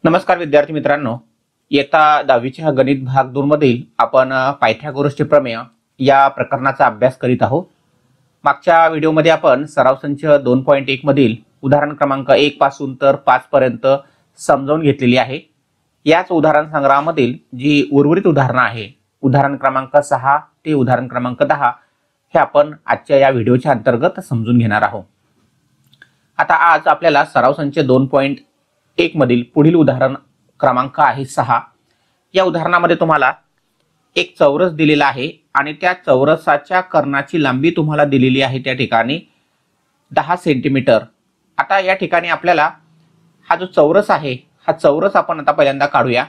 नमस्कार विद्यार्थी मित्रांनो, इयत्ता 10वीच्या गणित भाग 2 मधील आपण पायथागोरसचे प्रमेय या प्रकरणाचा अभ्यास करीत आहोत। मागच्या व्हिडिओमध्ये आपण सराव संच 2.1 मधील उदाहरण क्रमांक 1 पासून तर 5 पर्यंत समजावून घेतलेली आहे। याच उदाहरण संग्रहामधील जी उर्वरित उदाहरणे आहे, उदाहरण क्रमांक 6 ते उदाहरण क्रमांक 10 हे आपण आजच्या या व्हिडिओच्या अंतर्गत समजून घेणार आहोत। आता आज आपल्याला सराव संच 2.1 मधील पुढील उदाहरण क्रमांक आहे 6। या उदाहरणामध्ये तुम्हाला एक चौरस दिलेला आहे आणि त्या चौरसाच्या कर्णाची लांबी तुम्हाला दिलेली आहे त्या ठिकाणी 10 सेंटीमीटर। आता या ठिकाणी आपल्याला हा जो चौरस आहे, हा चौरस आपण आता पहिल्यांदा काढूया।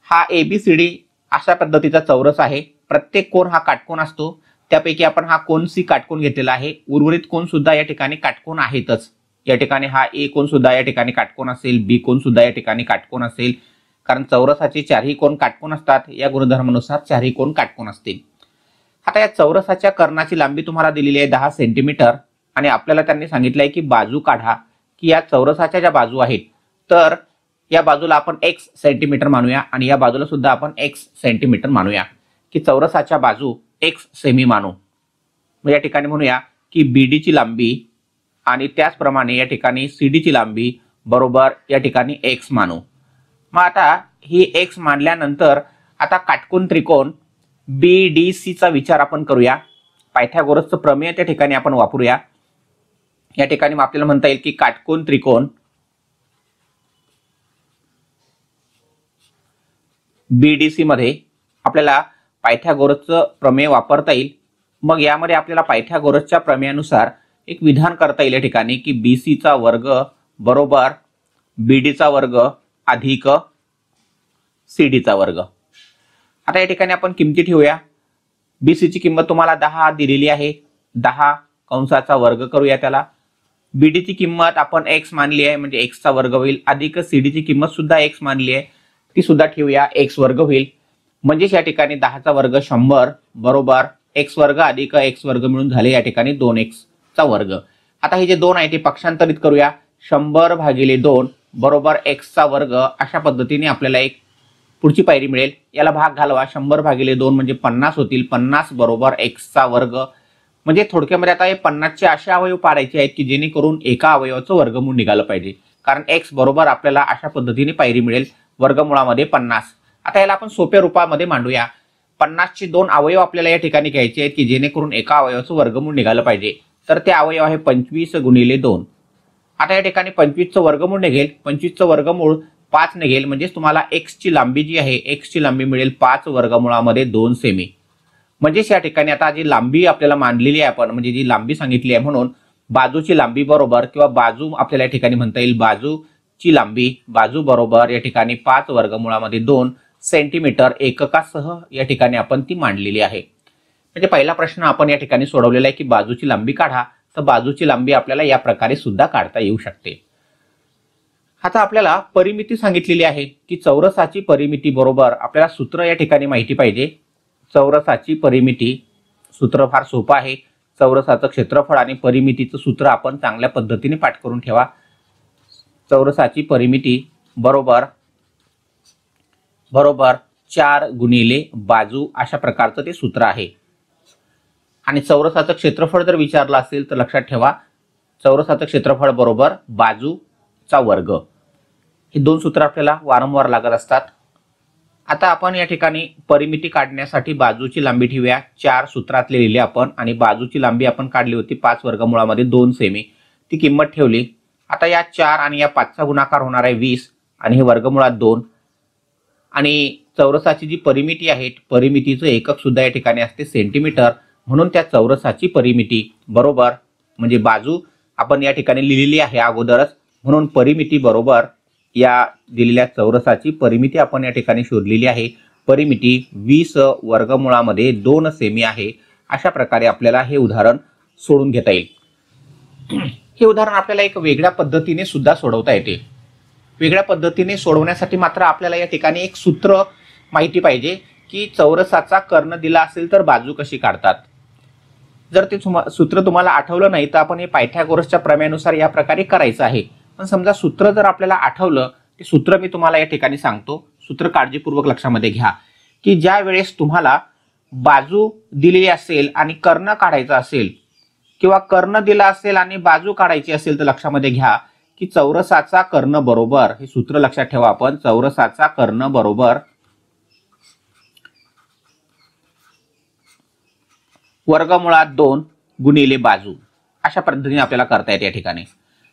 हा ABCD अशा पद्धतीचा चौरस आहे। प्रत्येक कोन हा काटकोन असतो, त्यापैकी आपण हा कोन C काटकोन घेतलेला आहे। उर्वरित कोन सुद्धा या ठिकाणी काटकोन आहेतच। या ठिकाणी हा A कोन सुद्धा या ठिकाणी काटकोन असेल, B कोन सुद्धा या ठिकाणी काटकोन असेल, कारण चौरसाचे चारही कोन काटकोन असतात। या गुणधर्मानुसार चारही कोन काटकोन असतील। आता या चौरसाच्या कर्णाची लांबी तुम्हाला दिलेली आहे 10 सेंटीमीटर आणि आपल्याला त्यांनी सांगितलंय की बाजू काढा, की या चौरसाच्या ज्या बाजू आहेत तर या बाजूला आपण x सेंटीमीटर मानूया आणि या बाजूला सुद्धा आपण x सेंटीमीटर मानूया, की चौरसाच्या बाजू x सेमी मानू। मग या ठिकाणी म्हणूया की BD ची लांबी आणि त्याचप्रमाणे या ठिकाणी CD ची लांबी बरोबर या ठिकाणी x मानू। मग आता ही x मानल्यानंतर आता काटकोन त्रिकोण BDC चा विचार आपण करूया। पायथागोरसचं प्रमेय त्या ठिकाणी आपण वापरूया। या ठिकाणी आपल्याला म्हणता येईल की काटकोन त्रिकोण BDC मध्ये आपल्याला पायथागोरसचं प्रमेय वापरता येईल। मग यामध्ये आपल्याला पायथागोरसच्या प्रमेयानुसार एक विधान करता येईल या ठिकाणी की BC चा वर्ग बरोबर BD चा वर्ग अधिक CD चा वर्ग। आता या ठिकाणी आपण किमती ठेवूया। BC ची किंमत तुम्हाला 10 दिलेली आहे, 10 कंसाचा वर्ग करूया त्याला। BD ची किंमत आपण x मानली आहे, म्हणजे x चा वर्ग होईल, अधिक CD ची किंमत सुद्धा x मानली आहे, ती सुद्धा ठेवूया, x वर्ग होईल। म्हणजे या ठिकाणी 10 चा वर्ग 100 बरोबर x वर्ग अधिक x वर्ग मिळून झाले या ठिकाणी 2x चा वर्ग। आता हे जे 2 आहे ते पक्षांतरित करूया। 100 भागिले 2 बरोबर x चा वर्ग। अशा पद्धतीने आपल्याला एक पुढची पायरी मिळेल। याला भाग घालवा, 100 भागिले 2 म्हणजे 50 होतील, 50 बरोबर x चा वर्ग। म्हणजे थोडक्यामध्ये आता हे 50 चे असे अवयव पाडायचे आहेत की जेणेकरून एका अवयवाचं वर्गमूळ निघालं पाहिजे, कारण x बरोबर आपल्याला अशा पद्धतीने पायरी मिळेल वर्गमूळामध्ये 50। आता याला आपण सोप्या रूपामध्ये मांडूया। 50 चे 2 अवयव आपल्याला या ठिकाणी घ्यायचे आहेत की जेणेकरून एका अवयवाचं वर्गमूळ निघालं पाहिजे, तर ते अवयव आहे 25 गुणिले 2। आता या ठिकाणी 25 चं वर्गमूळ निघेल, 25 चं वर्गमूळ 5 निघेल, म्हणजे तुम्हाला x ची लांबी जी आहे, x ची लांबी मिळेल 5 वर्गमूळामध्ये 2 सेमी। म्हणजे या ठिकाणी आता जी लांबी आपल्याला मांडलेली आहे आपण, म्हणजे जी लांबी सांगितली आहे, म्हणून बाजूची लांबी बरोबर किंवा बाजू आपल्याला या ठिकाणी म्हणता येईल बाजूची लांबी, बाजू बरोबर या ठिकाणी 5 वर्गमूळामध्ये 2 सेंटीमीटर एककासह या ठिकाणी आपण ती मांडलेली आहे। म्हणजे पहिला प्रश्न आपण या ठिकाणी सोडवलेला आहे की बाजूची लांबी काढा, तर बाजूची लांबी आपल्याला या प्रकारे सुद्धा काढता येऊ शकते। आता आपल्याला परिमिती सांगितलेली आहे की चौरसाची परिमिती बरोबर आपल्याला सूत्र या ठिकाणी माहिती पाहिजे। चौरसाची परिमिती सूत्र फार सोपं आहे। चौरसाचं क्षेत्रफळ आणि परिमितीचं सूत्र आपण चांगल्या पद्धतीने पाठ करून ठेवा। चौरसाची परिमिती बरोबर 4 गुणिले बाजू अशा प्रकारचं ते सूत्र आहे। आणि चौरसाचं क्षेत्रफळ जर विचारलं असेल तर लक्षात ठेवा, चौरसाचं क्षेत्रफळ बरोबर बाजूचा वर्ग। हे 2 सूत्र आपल्याला वारंवार लागत असतात। आता आपण या ठिकाणी परिमिती काढण्यासाठी बाजूची लांबी ठेवूया, 4 सूत्रातले लिहिले आपण, आणि बाजूची लांबी आपण काढली होती 5 वर्गमूळामध्ये 2 सेमी, ती किंमत ठेवली। आता या 4 आणि या 5 चा गुणाकार होणार आहे 20 आणि हे वर्गमूळात 2। आणि चौरसाची जी परिमिती आहे, परिमितीचं एकक सुद्धा या ठिकाणी असते सेंटीमीटर, म्हणून त्या चौरसाची परिमिती बरोबर, म्हणजे बाजू आपण या ठिकाणी लिहिलेली आहे अगोदरच, म्हणून परिमिती बरोबर या दिलेल्या चौरसाची परिमिती आपण या ठिकाणी शोधलेली आहे। परिमिती 20 वर्गमूळामध्ये 2 सेमी आहे। अशा प्रकारे आपल्याला हे उदाहरण सोडून घेता येईल। हे उदाहरण आपल्याला एक वेगळ्या पद्धतीने सुद्धा सोडवता येते। वेगळ्या पद्धतीने सोडवण्यासाठी मात्र आपल्याला या ठिकाणी एक सूत्र माहिती पाहिजे की चौरसाचा कर्ण दिला असेल तर बाजू कशी काढतात। जर ते सूत्र तुम्हाला आठवलं नाही तर आपण हे पायथागोरसच्या प्रमेयानुसार या प्रकारे करायचं आहे। पण समजा सूत्र जर आपल्याला आठवलं ते सूत्र मी तुम्हाला या ठिकाणी सांगतो. सूत्र काळजीपूर्वक लक्षामध्ये घ्या की ज्या वेळेस तुम्हाला बाजू दिलेली असेल आणि कर्ण काढायचा असेल किंवा कर्ण दिला असेल आणि बाजू काढायची असेल तर लक्षामध्ये घ्या की चौरसाचा कर्ण बरोबर, हे सूत्र लक्षात ठेवा आपण, चौरसाचा कर्ण बरोबर वर्गमुळात 2 गुणिले बाजू, अशा पद्धतीने आपल्याला करता येते या ठिकाणी.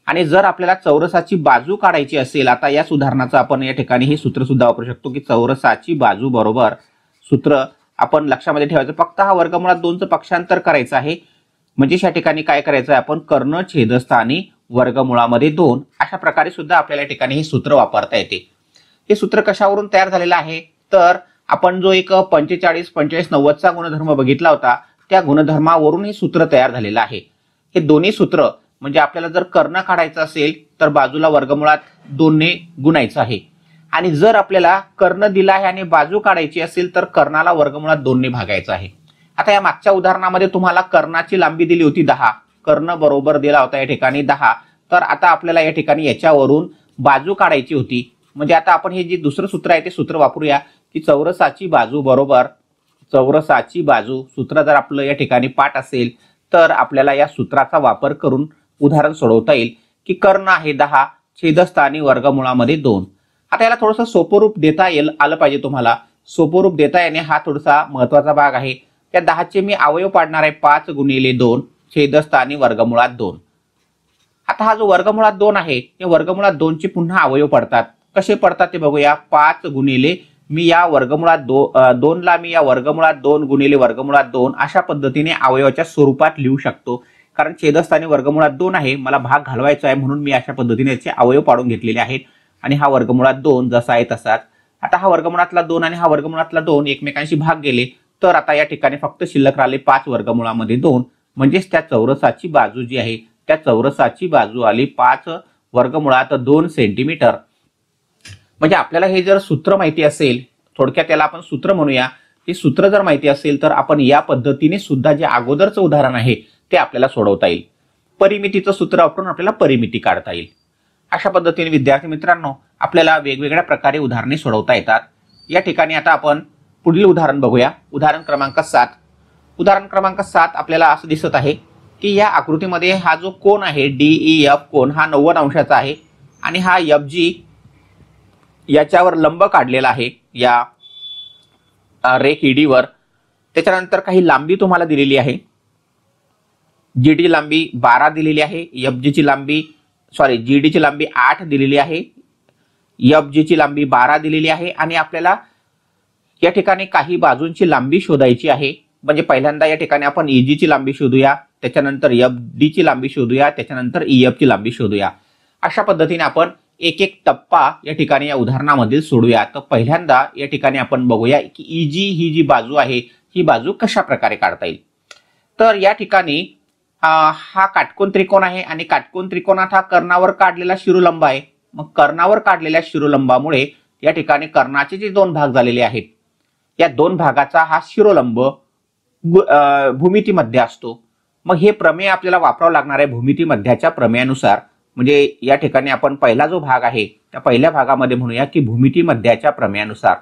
आणि जर आपल्याला चौरसाची बाजू काढायची असेल, आता या उदाहरणाचं आपण या ठिकाणी हे सूत्र सुद्धा वापरू शकतो की चौरसाची बाजू बरोबर, सूत्र आपण लक्षामध्ये ठेवायचं, फक्त हा वर्गमुळात 2चं पक्षांतर करायचं आहे. म्हणजे या ठिकाणी काय करायचं आहे आपण, कर्ण छेदस्थानी वर्गमुळामध्ये 2, अशा प्रकारे सुद्धा आपल्याला या ठिकाणी हे सूत्र वापरता येते. हे सूत्र कशावरून तयार झालेलं आहे, तर आपण जो एक 45 45 90चा गुणधर्म बघितला होता, त्या गुणधर्मावरून हे सूत्र तयार झालेलं आहे. हे दोन्ही सूत्र म्हणजे आपल्याला जर कर्ण काढायचं असेल तर बाजूला वर्गमुळात 2 ने गुणायचं आहे, आणि जर आपल्याला कर्ण दिला आहे आणि बाजू काढायची असेल तर कर्णाला वर्गमुळात 2 ने भागायचं आहे. आता या मागच्या उदाहरणामध्ये तुम्हाला कर्णाची लांबी दिली होती 10, कर्ण बरोबर दिला होता या ठिकाणी 10, तर आता आपल्याला या ठिकाणी याच्यावरून बाजू काढायची होती. म्हणजे आता आपण हे जे दुसरं सूत्र आहे ते सूत्र वापरूया की चौरसाची बाजू बरोबर, चौरसाची बाजू, सूत्र जर आपलं या ठिकाणी पाठ असेल तर आपल्याला या सूत्राचा वापर करून उदाहरण सोडवता येईल की कर्ण आहे 10, छेदस्थानी वर्गमुळामध्ये 2. आता याला थोडंसं सोपं रूप देता आलं पाहिजे तुम्हाला. सोपं रूप देता येणे हा थोडासा महत्वाचा भाग आहे. त्या 10चे मी अवयव पाडणार आहे 5 गुणिले 2 छेदस्थानी वर्गमुळात 2. आता हा जो वर्गमुळात 2 आहे, या वर्गमुळात 2चे पुन्हा अवयव पडतात. कसे पडतात ते बघूया. 5 गुणिले मी या वर्गमुळात 2ला मी या वर्गमुळात 2 गुणिले वर्गमुळात 2 अशा पद्धतीने अवयवाच्या स्वरूपात लिहू शकतो. कारण छेदस्थानी वर्गमुळात 2 आहे, मला भाग घालवायचा आहे म्हणून मी अशा पद्धतीने याचे अवयव पाडून घेतलेले आहेत. आणि हा वर्गमुळात 2 जसा आहे तसाच. आता हा वर्गमुळातला 2 आणि हा वर्गमुळातला 2 एकमेकांशी भाग गेले, तर आता या ठिकाणी फक्त शिल्लक राहिले 5 वर्गमुळामध्ये 2. म्हणजेच त्या चौरसाची बाजू जी आहे, त्या चौरसाची बाजू आली 5 वर्गमुळात 2 सेंटीमीटर. म्हणजे आपल्याला हे जर सूत्र माहिती असेल, थोडक्यात त्याला आपण सूत्र म्हणूया, हे सूत्र जर माहिती असेल तर आपण या पद्धतीने सुद्धा जे अगोदरचं उदाहरण आहे ते आपल्याला सोडवता येईल. परिमितीचं सूत्र वापरून आपल्याला परिमिती काढता येईल. अशा पद्धतीने विद्यार्थी मित्रांनो आपल्याला वेगवेगळ्या प्रकारे उदाहरणे सोडवता येतात. या ठिकाणी आता आपण पुढील उदाहरण बघूया. उदाहरण क्रमांक 7. उदाहरण क्रमांक 7 आपल्याला असं दिसत आहे की या आकृतीमध्ये हा जो कोन आहे DEF कोन हा 90 अंशाचा आहे आणि हा FG याच्यावर लंब काढलेला आहे या रेख ED वर. त्याच्यानंतर काही लांबी तुम्हाला दिलेली आहे. GD लांबी 12 दिलेली आहे, FG ची लांबी GD ची लांबी 8 दिलेली आहे, FG ची लांबी 12 दिलेली आहे आणि आपल्याला या ठिकाणी काही बाजूंची लांबी शोधायची आहे. म्हणजे पहिल्यांदा या ठिकाणी आपण EG ची लांबी शोधूया, त्याच्यानंतर FD ची लांबी शोधूया, त्याच्यानंतर EF ची लांबी शोधूया. अशा पद्धतीने आपण एक एक टप्पा या ठिकाणी या उदाहरणामधील सोडूया. तर पहिल्यांदा या ठिकाणी आपण बघूया की EG ही जी बाजू आहे ही बाजू कशा प्रकारे काढता येईल. तर या ठिकाणी हा काटकोन त्रिकोण आहे आणि काटकोन त्रिकोणात हा कर्णावर काढलेला शिरोलंब आहे. मग कर्णावर काढलेल्या शिरोलंबामुळे या ठिकाणी कर्णाचे जे 2 भाग झालेले आहेत, या 2 भागाचा हा शिरोलंब भूमितीमध्ये असतो. मग हे प्रमेय आपल्याला वापरावं लागणार आहे भूमितीमध्याच्या प्रमेयानुसार. म्हणजे या ठिकाणी आपण पहिला जो भाग आहे त्या पहिल्या भागामध्ये म्हणूया की भूमितीमध्याच्या प्रमेयानुसार.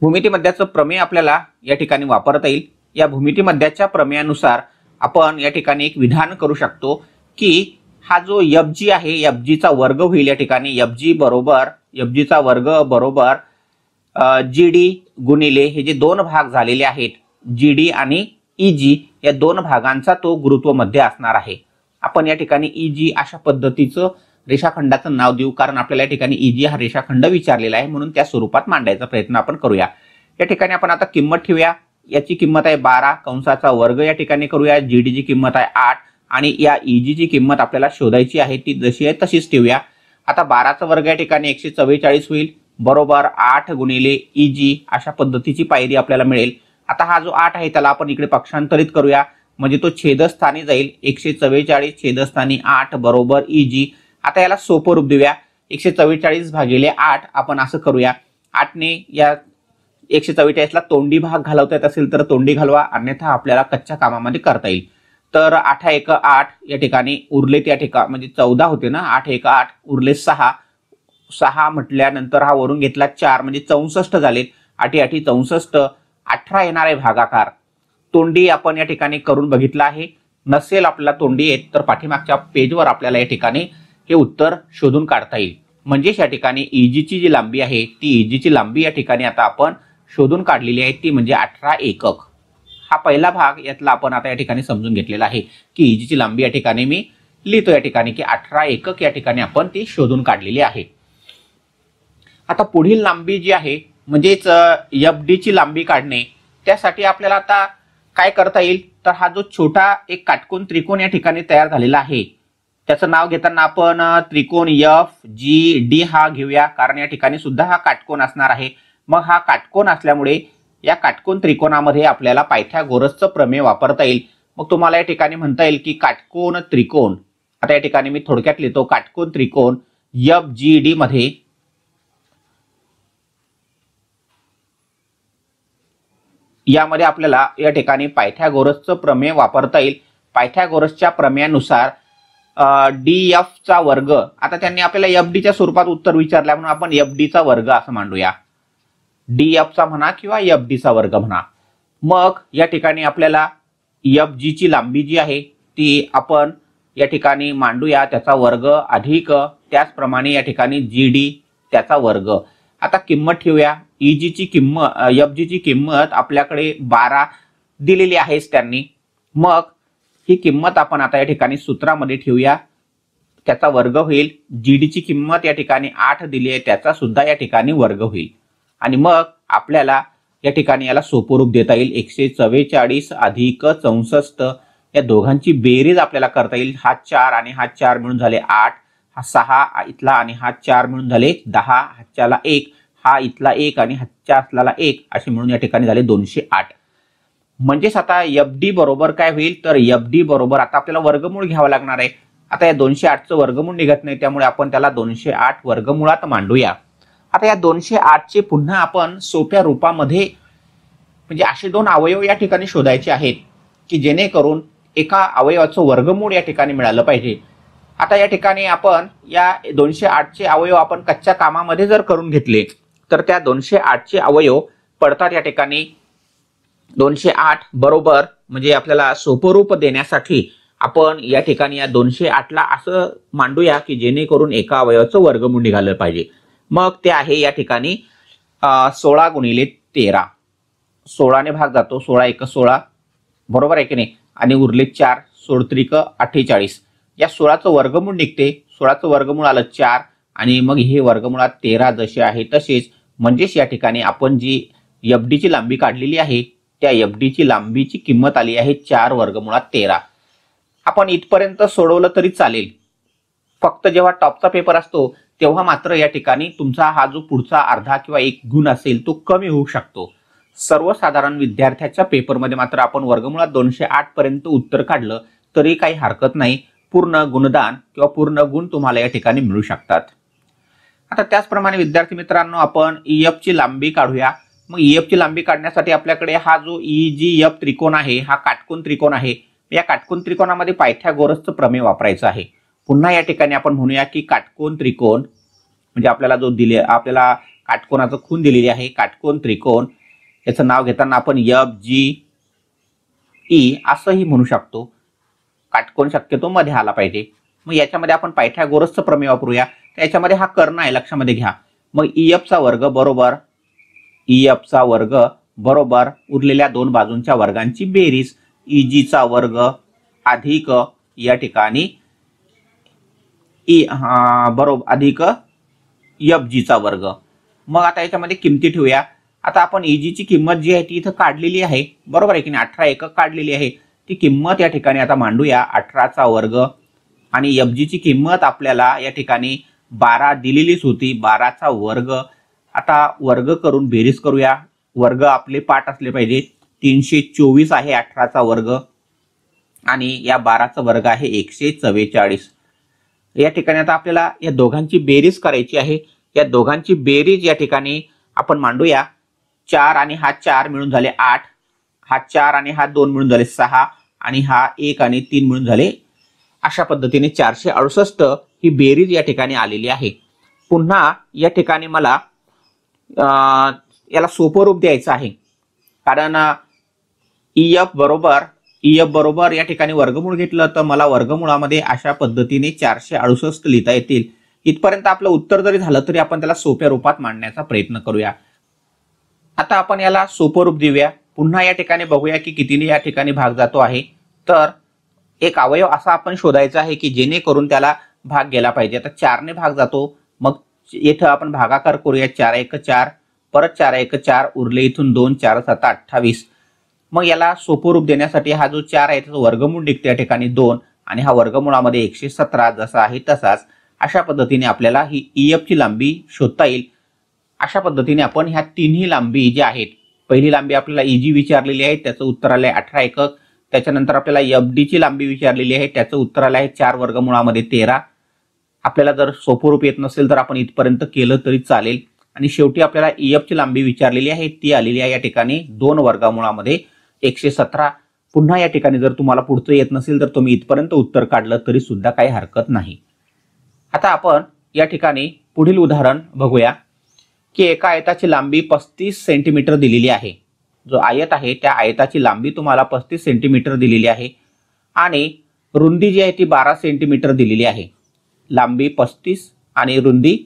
भूमितीमध्याचं प्रमेय आपल्याला या ठिकाणी वापरता येईल. या भूमितीमध्याच्या प्रमेयानुसार आपण या ठिकाणी एक विधान करू शकतो की हा जो FG आहे FG चा वर्ग होईल. या ठिकाणी FG चा वर्ग बरोबर GD गुणिले हे जे 2 भाग झालेले आहेत GD आणि EG या 2 भागांचा तो गुरुत्व मध्ये असणार आहे. आपण या ठिकाणी EG अशा पद्धतीचं रेषाखंडाचं नाव देऊ, कारण आपल्याला या ठिकाणी EG हा रेषाखंड विचारलेला आहे म्हणून त्या स्वरूपात मांडायचा प्रयत्न आपण करूया. या ठिकाणी आपण आता किंमत ठेवूया. याची किंमत आहे 12 कंसाचा वर्ग या ठिकाणी करूया. GD ची किंमत आहे 8 आणि या EG ची किंमत आपल्याला शोधायची आहे, ती जशी आहे तशीच ठेवूया. आता 12चा वर्ग या ठिकाणी 144 होईल बरोबर 8 गुणिले EG अशा पद्धतीची पायरी आपल्याला मिळेल. आता हा जो 8 आहे त्याला आपण इकडे पक्षांतरित करूया, म्हणजे तो छेदस्थानी जाईल. 144 छेदस्थानी 8 बरोबर EG. आता याला सोपं रूप देऊया. 144 भागिले 8 आपण असं करूया. 8ने या 144ला तोंडी भाग घालवता येत असेल तर तोंडी घालवा, अन्यथा आपल्याला कच्च्या कामामध्ये करता येईल. तर 8 1 8 या ठिकाणी उरले त्या ठिकाणी म्हणजे 14 होते ना, 8 1 8 उरले 6. 6 म्हटल्यानंतर हा वरून घेतला 4 म्हणजे 64 झाले. 8 8 64. 18 येणार आहे भागाकार. तोंडी आपण या ठिकाणी करून बघितलं आहे. नसेल आपल्याला तोंडी येत तर पाठीमागच्या पेजवर आपल्याला या ठिकाणी हे उत्तर शोधून काढता येईल. म्हणजेच या ठिकाणी इजीची जी लांबी आहे ती इजीची लांबी या ठिकाणी आता आपण शोधून काढलेली आहे, ती म्हणजे 18 एकक. हा पहिला भाग यातला आपण आता या ठिकाणी समजून घेतलेला आहे की इजीची लांबी या ठिकाणी मी लिहितो या ठिकाणी की 18 एकक या ठिकाणी आपण ती शोधून काढलेली आहे. आता पुढील लांबी जी आहे म्हणजेच एफडी ची लांबी काढणे, त्यासाठी आपल्याला आता काय करता येईल तर हा जो छोटा एक काटकोन त्रिकोण या ठिकाणी तयार झालेला आहे त्याचं नाव घेताना आपण त्रिकोण FGD हा घेऊया, कारण या ठिकाणी सुद्धा हा काटकोन असणार आहे. मग हा काटकोन असल्यामुळे या काटकोन त्रिकोणामध्ये आपल्याला पायथागोरसचं प्रमेय वापरता येईल. मग तुम्हाला या ठिकाणी म्हणता येईल की काटकोन त्रिकोण, आता या ठिकाणी मी थोडक्यात लिहितो, काटकोन त्रिकोण FGD मध्ये यामध्ये आपल्याला या ठिकाणी पायथागोरसचं प्रमेय वापरता येईल. पायथागोरसच्या प्रमेयानुसार DF चा वर्ग, आता त्यांनी आपल्याला FD च्या स्वरूपात उत्तर विचारल्या म्हणून आपण FD चा वर्ग असं मांडूया. DF चा म्हणा किंवा FD चा वर्ग म्हणा. मग या ठिकाणी आपल्याला FG ची लांबी जी आहे ती आपण या ठिकाणी मांडूया, त्याचा वर्ग अधिक त्याचप्रमाणे या ठिकाणी GD त्याचा वर्ग. आता किंमत ठेवूया. EG ची किंमत, FG ची किंमत आपल्याकडे 12 दिलेली आहेच त्यांनी. मग ही किंमत आपण आता या ठिकाणी सूत्रामध्ये ठेवूया, त्याचा वर्ग होईल. GD ची किंमत या ठिकाणी 8 दिली आहे, त्याचा सुद्धा या ठिकाणी वर्ग होईल. आणि मग आपल्याला या ठिकाणी याला सोपं रूप देता येईल. 144 अधिक 64 या दोघांची बेरीज आपल्याला करता येईल. हा 4 आणि हा 4 मिळून झाले 8, हा 6 इथला आणि हा 4 मिळून झाले 10, हाच्याला 1, हा इथला 1 आणि हाच्या असलेला 1 असे मिळून या ठिकाणी झाले 208. म्हणजेच आता FD बरोबर काय होईल तर FD बरोबर आता आपल्याला वर्गमूळ घ्यावं लागणार आहे. आता या 208चं वर्गमूळ निघत नाही, त्यामुळे आपण त्याला 208 वर्गमुळात मांडूया. आता या 208 चे पुन्हा आपण सोप्या रूपामध्ये म्हणजे असे दोन अवयव या ठिकाणी शोधायचे आहेत की जेणेकरून एका अवयवाचं वर्गमूळ या ठिकाणी मिळालं पाहिजे. आता या ठिकाणी आपण या 208 चे अवयव आपण कच्च्या कामामध्ये जर करून घेतले तर त्या 208 चे अवयव पडतात या ठिकाणी 208 बरोबर, म्हणजे आपल्याला सोपं रूप देण्यासाठी आपण या ठिकाणी या 208 ला असं मांडूया की जेणेकरून एका अवयवाचं वर्गमूळ निघालं पाहिजे. मग ते आहे या ठिकाणी 16 गुणिले 13. 16 ने भाग जातो, 16 1 16 बरोबर आहे की नाही, आणि उरले 4, 16 त्रिक 48. या 16चं वर्गमूळ निघते, 16चं वर्गमूळ आलं 4 आणि मग हे वर्गमुळात 13 जसे आहे तसेच. म्हणजेच या ठिकाणी आपण जी FD ची लांबी काढलेली आहे त्या FD ची लांबीची किंमत आली आहे 4 वर्गमुळात 13. आपण इथपर्यंत सोडवलं तरी चालेल, फक्त जेव्हा टॉपचा पेपर असतो तेव्हा मात्र या ठिकाणी तुमचा हा जो पुढचा अर्धा किंवा 1 गुण असेल तो कमी होऊ शकतो. सर्वसाधारण विद्यार्थ्याच्या पेपरमध्ये मात्र आपण वर्गमुळात 208 पर्यंत उत्तर काढलं तरी काही हरकत नाही, पूर्ण गुणदान किंवा पूर्ण गुण तुम्हाला या ठिकाणी मिळू शकतात. आता त्याचप्रमाणे विद्यार्थी मित्रांनो आपण EF ची लांबी काढूया. मग EF ची लांबी काढण्यासाठी आपल्याकडे हा जो EGF त्रिकोण आहे हा काटकोन त्रिकोण आहे. या काटकोन त्रिकोणामध्ये पायथागोरसचं प्रमेय वापरायचं आहे. पुन्हा या ठिकाणी आपण म्हणूया की काटकोन त्रिकोण म्हणजे आपल्याला जो दिले आपल्याला काटकोनाचं खूण दिलेली आहे, काटकोन त्रिकोण याचं नाव घेताना आपण FGE असंही म्हणू शकतो. काटकोन शक्यतो मध्ये आला पाहिजे. मग याच्यामध्ये आपण पायथागोरसचं प्रमेय वापरूया. त्याच्यामध्ये हा कर्ण आहे लक्षामध्ये घ्या. मग EF चा वर्ग बरोबर EF चा वर्ग बरोबर उरलेल्या दोन बाजूंच्या वर्गांची बेरीज EG चा वर्ग अधिक या ठिकाणी बरोबर अधिक FG चा वर्ग. मग आता याच्यामध्ये किमती ठेवूया. आता आपण EG ची किंमत जी आहे ती इथं काढलेली आहे बरोबर आहे की नाही, 18 एकक काढलेली आहे. ती किंमत या ठिकाणी आता मांडूया 18 चा वर्ग आणि FG ची किंमत आपल्याला या ठिकाणी 12 दिलेलीच होती, 12 चा वर्ग. आता वर्ग करून बेरीज करूया. वर्ग आपले पाठ असले पाहिजे. 324 आहे 18 चा वर्ग आणि या 12 चा वर्ग आहे 144. या ठिकाणी आता आपल्याला या दोघांची बेरीज करायची आहे. या दोघांची बेरीज या ठिकाणी आपण मांडूया. 4 आणि हा 4 मिळून झाले 8, हा 4 आणि हा 2 मिळून झाले 6, आणि हा 1 आणि 3 मिळून झाले. अशा पद्धतीने 468 ही बेरीज या ठिकाणी आलेली आहे. पुन्हा या ठिकाणी मला याला सोपं रूप द्यायचं आहे, कारण EF बरोबर या ठिकाणी वर्गमूळ घेतलं तर मला वर्गमुळामध्ये अशा पद्धतीने 468 लिहिता येतील. इथपर्यंत आपलं उत्तर जरी झालं तरी आपण त्याला सोप्या रूपात मांडण्याचा प्रयत्न करूया. आता आपण याला सोपं रूप देऊया. पुन्हा या ठिकाणी बघूया की कितीने या ठिकाणी भाग जातो आहे. तर एक अवयव असा आपण शोधायचा आहे की जेणेकरून त्याला भाग गेला पाहिजे. आता 4 ने भाग जातो, मग इथं आपण भागाकार करूया. 4 1 4, परत 4 1 4, उरले इथून 2, 4 7 28. मग याला सोपं रूप देण्यासाठी हा जो 4 आहे त्याचं वर्गमूळ निघते या ठिकाणी 2, आणि हा वर्गमुळामध्ये 117 जसा आहे तसाच. अशा पद्धतीने आपल्याला ही EF ची लांबी शोधता येईल. अशा पद्धतीने आपण ह्या तिन्ही लांबी ज्या आहेत, पहिली लांबी आपल्याला EG विचारलेली आहे, त्याचं उत्तर आलंय 18 एकक. त्याच्यानंतर आपल्याला FD ची लांबी विचारलेली आहे, त्याचं उत्तर आलं आहे 4 वर्गमुळामध्ये 13. आपल्याला जर सोपं रूप येत नसेल तर आपण इथपर्यंत केलं तरी चालेल. आणि शेवटी आपल्याला EF ची लांबी विचारलेली आहे, ती आलेली आहे या ठिकाणी 2 वर्गमुळामध्ये 117. पुन्हा या ठिकाणी जर तुम्हाला पुढचं येत नसेल तर तुम्ही इथपर्यंत उत्तर काढलं तरी सुद्धा काही हरकत नाही. आता आपण या ठिकाणी पुढील उदाहरण बघूया की एका आयताची लांबी 35 सेंटीमीटर दिलेली आहे. जो आयत आहे त्या आयताची लांबी तुम्हाला 35 सेंटीमीटर दिलेली आहे, आणि रुंदी जी आहे ती 12 सेंटीमीटर दिलेली आहे. लांबी 35 आणि रुंदी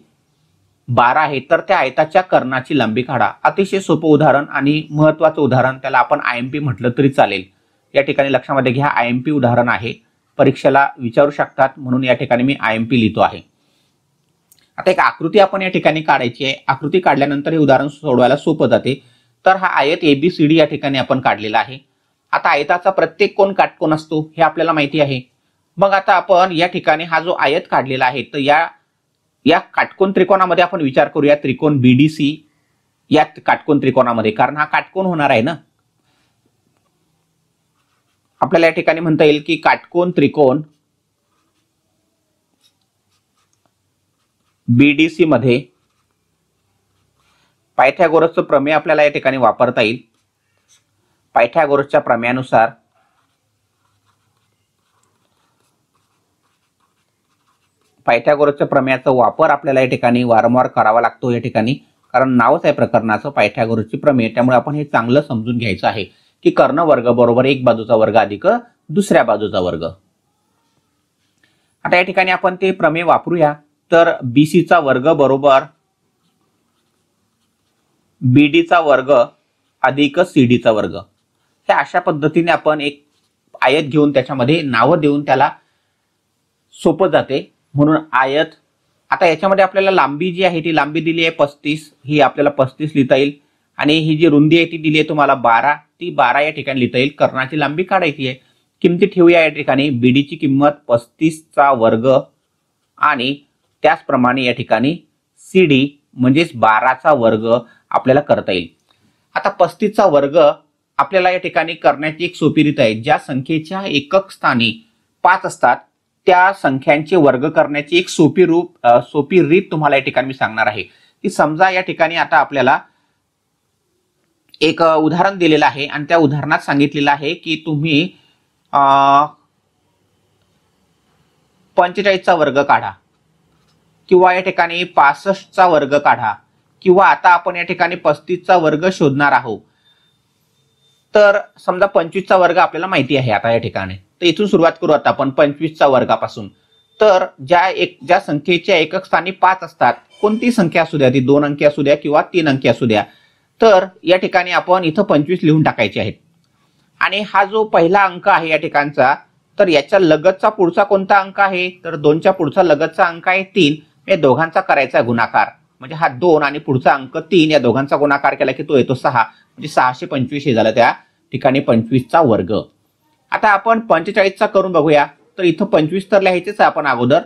12 आहे. तर त्या आयताच्या कर्णाची लांबी काढा. अतिशय सोपं उदाहरण आणि महत्वाचं उदाहरण, त्याला आपण IMP म्हटलं तरी चालेल. या ठिकाणी लक्षामध्ये घ्या, IMP उदाहरण आहे, परीक्षेला विचारू शकतात, म्हणून या ठिकाणी मी IMP लिहितो आहे. आता एक आकृती आपण या ठिकाणी काढायची आहे. आकृती काढल्यानंतर हे उदाहरण सोडवायला सोपं जाते. तर हा आयत ABCD या ठिकाणी आपण काढलेला आहे. आता आयताचा प्रत्येक कोन काटकोन असतो हे आपल्याला माहिती आहे. मग आता आपण या ठिकाणी हा जो आयत काढलेला आहे तर या काटकोन त्रिकोणामध्ये आपण विचार करूया. त्रिकोण BDC या काटकोन त्रिकोणामध्ये, कारण हा काटकोन होणार आहे ना. आपल्याला या ठिकाणी म्हणता येईल की काटकोन त्रिकोण BDC मध्ये पायथागोरसचं प्रमेय आपल्याला या ठिकाणी वापरता येईल. पायथागोरसच्या प्रमेयानुसार पायथागोरसच्या प्रमेयाचा वापर आपल्याला या ठिकाणी वारंवार करावा लागतो या ठिकाणी, कारण नावच आहे प्रकरणाचं पायथागोरसची प्रमेय. त्यामुळे आपण हे चांगलं समजून घ्यायचं आहे की कर्ण वर्ग बरोबर एक बाजूचा वर्ग अधिक दुसऱ्या बाजूचा वर्ग. आता या ठिकाणी आपण ते प्रमेय वापरूया. तर BC चा वर्ग बरोबर BD चा वर्ग अधिक CD चा वर्ग. हे अशा पद्धतीने आपण एक आयत घेऊन त्याच्यामध्ये नावं देऊन त्याला सोपं जाते, म्हणून आयत. आता याच्यामध्ये आपल्याला लांबी जी आहे ती लांबी दिली आहे 35, ही आपल्याला 35 लिहिता येईल. आणि ही जी रुंदी आहे ती दिली आहे तुम्हाला 12, ती 12 या ठिकाणी लिहिता येईल. कर्णाची लांबी काढायची आहे. किमती ठेवूया या ठिकाणी. BD ची किंमत 35 चा वर्ग, आणि त्याचप्रमाणे या ठिकाणी CD म्हणजेच 12 चा वर्ग आपल्याला करता येईल. आता 35 चा वर्ग आपल्याला या ठिकाणी करण्याची एक सोपी रीत आहे. ज्या संख्येच्या एकक स्थानी 5 असतात त्या संख्यांचे वर्ग करण्याची एक सोपी रीत तुम्हाला या ठिकाणी मी सांगणार आहे. ती समजा या ठिकाणी आता आपल्याला एक उदाहरण दिलेलं आहे, आणि त्या उदाहरणात सांगितलेलं आहे की तुम्ही 45 चा वर्ग काढा, किंवा या ठिकाणी 65 चा वर्ग काढा, किंवा आता आपण या ठिकाणी 35 चा वर्ग शोधणार आहोत. तर समजा 25 चा वर्ग आपल्याला माहिती आहे आता या ठिकाणी. तर इथून सुरुवात करू आता आपण 25 चा वर्गापासून. तर ज्या संख्येच्या एकक स्थानी 5 असतात, कोणती संख्या असू द्या, ती 2 अंकी असू द्या किंवा 3 अंकी असू द्या, तर या ठिकाणी आपण इथं 25 लिहून टाकायचे आहेत. आणि हा जो पहिला अंक आहे या ठिकाणचा, तर याच्या लगतचा पुढचा कोणता अंक आहे, तर 2च्या पुढचा लगतचा अंक आहे 3. या दोघांचा करायचा गुणाकार, म्हणजे हा 2 आणि पुढचा अंक 3, या दोघांचा गुणाकार केला की तो येतो 6, म्हणजे 625 हे झालं त्या ठिकाणी 25 चा वर्ग. आता आपण 45 चा करून बघूया. तर इथं 25 तर लिहायचेच आहे आपण अगोदर,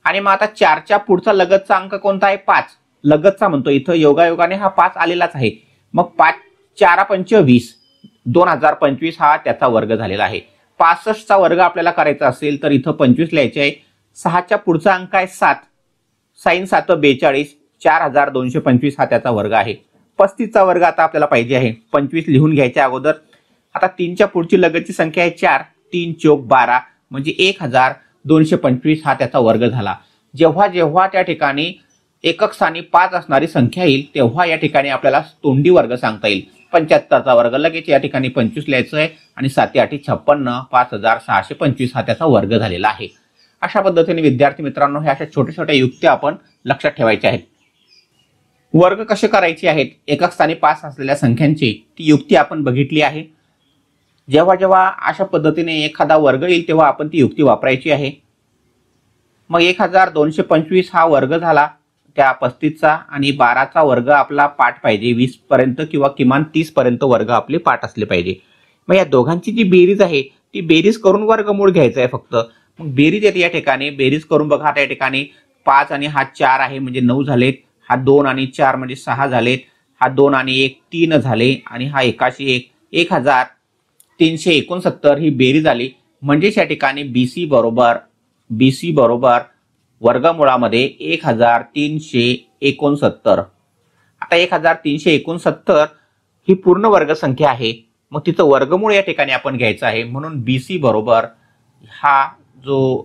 आणि मग आता 4च्या पुढचा लगतचा अंक कोणता आहे, 5. लगतचा म्हणतो इथं, योगायोगाने हा 5 आलेलाच आहे. मग 5 4 5 20, 2025 हा त्याचा वर्ग झालेला आहे. 65 चा वर्ग आपल्याला करायचा असेल तर इथं 25 लिहायचे आहे. 6च्या पुढचा अंक आहे 7, sin 7 42, 4225 हा त्याचा वर्ग आहे. 35चा वर्ग आता आपल्याला पाहिजे आहे. 25 लिहून घ्यायच्या अगोदर आता 3च्या पुढची लगतची संख्या आहे 4. 3 चौक 12 म्हणजे 1225 हा त्याचा वर्ग झाला. जेव्हा जेव्हा त्या ठिकाणी एकक स्थानी 5 असणारी संख्या येईल तेव्हा या ठिकाणी आपल्याला तोंडी वर्ग सांगता येईल. 75चा वर्ग लगेच या ठिकाणी 25 लिहायचं आहे आणि 7 8 56 5625 हा त्याचा वर्ग झालेला आहे. अशा पद्धतीने विद्यार्थी मित्रांनो ह्या अशा छोट्या छोट्या युक्त्या आपण लक्षात ठेवायच्या आहेत. वर्ग कसे करायचे आहेत एकक स्थानी 5 असलेल्या संख्यांची ती युक्ती आपण बघितली आहे. जेव्हा जेव्हा अशा पद्धतीने एखादा वर्ग येईल तेव्हा आपण ती युक्ती वापरायची आहे. मग 1225 हा वर्ग झाला त्या 35चा आणि 12चा वर्ग आपला पाठ पाहिजे 20 पर्यंत किंवा किमान 30 पर्यंत वर्ग आपले पाठ असले पाहिजे. मग या दोघांची जी बेरीज आहे ती बेरीज करून वर्गमूळ घ्यायचं आहे फक्त. मग बेरीज येते या ठिकाणी बेरीज करून बघा त्या ठिकाणी 5 आणि हा 4 आहे म्हणजे 9 झालेत. हा 2 आणि 4 म्हणजे 6 झालेत. हा 2 आणि 1 3 झाले आणि हा 1 1369 ही बेरीज आली. म्हणजेच या ठिकाणी BC बरोबर वर्गमुळामध्ये 1369. आता 1369 ही पूर्ण वर्गसंख्या आहे. मग तिचं वर्गमूळ या ठिकाणी आपण घ्यायचं आहे. म्हणून BC बरोबर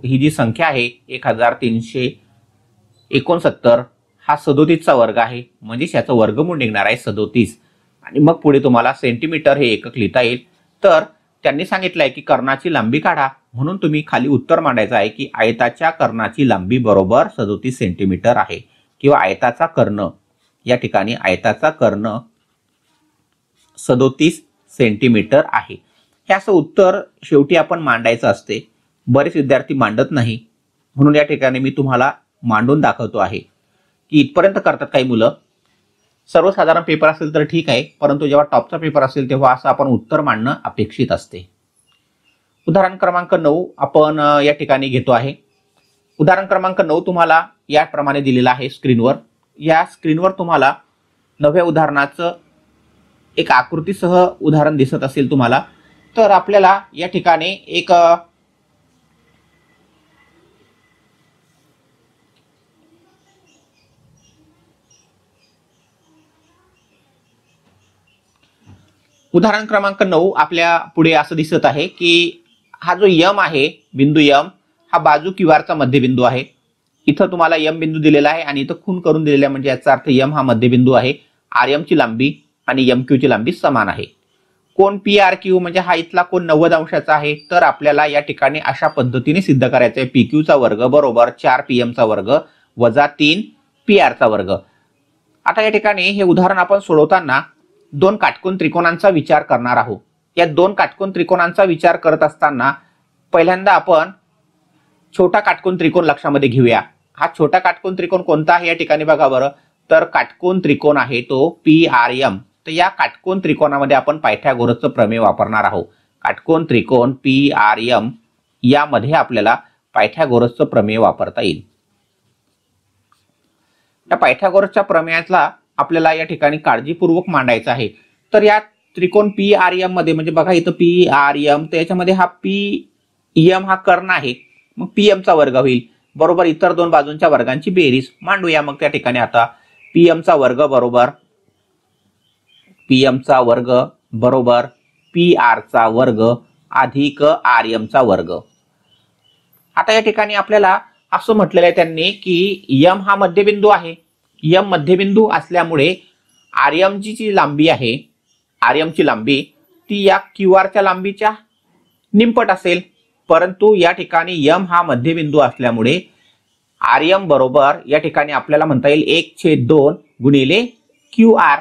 ही जी संख्या आहे 1369 हा 37चा वर्ग आहे. म्हणजे याचं वर्गमूळ निघणार आहे 37. आणि मग पुढे तुम्हाला सेंटीमीटर हे एकक लिहिता येईल. तर त्यांनी सांगितलंय की कर्णाची लांबी काढा म्हणून तुम्ही खाली उत्तर मांडायचं आहे की आयताच्या कर्णाची लांबी बरोबर 37 सेंटीमीटर आहे किंवा आयताचा कर्ण या ठिकाणी आयताचा कर्ण 37 सेंटीमीटर आहे. हे असं उत्तर शेवटी आपण मांडायचं असते. बरेच विद्यार्थी मांडत नाही म्हणून या ठिकाणी मी तुम्हाला मांडून दाखवतो आहे की इथपर्यंत करतात काही मुलं. सर्वसाधारण पेपर असेल तर ठीक आहे परंतु जेव्हा टॉपचा पेपर असेल तेव्हा असं आपण उत्तर मांडणं अपेक्षित असते. उदाहरण क्रमांक 9 आपण या ठिकाणी घेतो आहे. उदाहरण क्रमांक 9 तुम्हाला याप्रमाणे दिलेला आहे स्क्रीनवर. या स्क्रीनवर तुम्हाला 9व्या उदाहरणाचं एक आकृतीसह उदाहरण दिसत असेल तुम्हाला. तर आपल्याला या ठिकाणी एक उदाहरण क्रमांक 9 आपल्या पुढे असं दिसत आहे की हा जो यम आहे बिंदू यम हा बाजू क्यूआरचा मध्यबिंदू आहे. इथं तुम्हाला यम बिंदू दिलेला आहे आणि इथं खून करून दिलेला आहे म्हणजे याचा अर्थ यम हा मध्यबिंदू आहे. आर ची लांबी आणि एम क्यू ची लांबी समान आहे. कोण PRQ म्हणजे हा इथला कोण 90 अंशाचा आहे. तर आपल्याला या ठिकाणी अशा पद्धतीने सिद्ध करायचं आहे PQ चा वर्ग बरोबर 4 PM चा वर्ग वजा 3 PR चा वर्ग. आता या ठिकाणी हे उदाहरण आपण सोडवताना 2 काटकोन त्रिकोणांचा विचार करणार आहोत. या 2 काटकोन त्रिकोणांचा विचार करत असताना पहिल्यांदा आपण छोटा काटकोन त्रिकोण लक्षामध्ये घेऊया. हा छोटा काटकोन त्रिकोण कोणता आहे या ठिकाणी बघा बरं. तर काटकोन त्रिकोण आहे तो PRM. तर या काटकोन त्रिकोणामध्ये आपण पायथागोरसचं प्रमेय वापरणार आहोत. काटकोन त्रिकोण PRM यामध्ये आपल्याला पायथागोरसचं प्रमेय वापरता येईल. या पायथागोरसच्या प्रमेयाला आपल्याला या ठिकाणी काळजीपूर्वक मांडायचं आहे. तर या त्रिकोण PRM मध्ये म्हणजे बघा इथं PRM तर याच्यामध्ये हा PM हा कर्ण आहे. मग PM चा वर्ग होईल बरोबर इतर 2 बाजूंच्या वर्गांची बेरीज मांडूया. मग त्या ठिकाणी आता PM चा वर्ग बरोबर PR चा वर्ग अधिक RM चा वर्ग. आता या ठिकाणी आपल्याला असं म्हटलेलं आहे त्यांनी की M हा मध्यबिंदू आहे. M मध्यबिंदू असल्यामुळे RM ची लांबी आहे RM ची लांबी ती या QR च्या लांबीच्या निमपट असेल. परंतु या ठिकाणी M हा मध्यबिंदू असल्यामुळे RM बरोबर या ठिकाणी आपल्याला म्हणता येईल 1/2 गुणिले QR.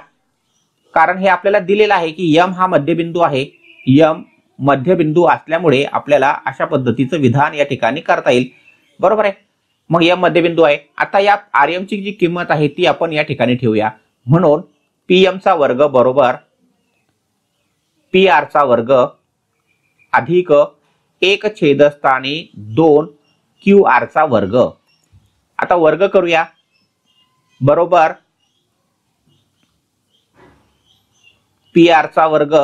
कारण हे आपल्याला दिलेलं आहे की M हा मध्यबिंदू आहे. M मध्यबिंदू असल्यामुळे आपल्याला अशा पद्धतीचं विधान या ठिकाणी करता येईल बरोबर आहे. मग M मध्यबिंदू आहे. आता या RM ची जी किंमत आहे ती आपण या ठिकाणी ठेवूया. म्हणून PM चा वर्ग बरोबर PR चा वर्ग अधिक 1/2 QR चा वर्ग. आता वर्ग करूया बरोबर PR चा वर्ग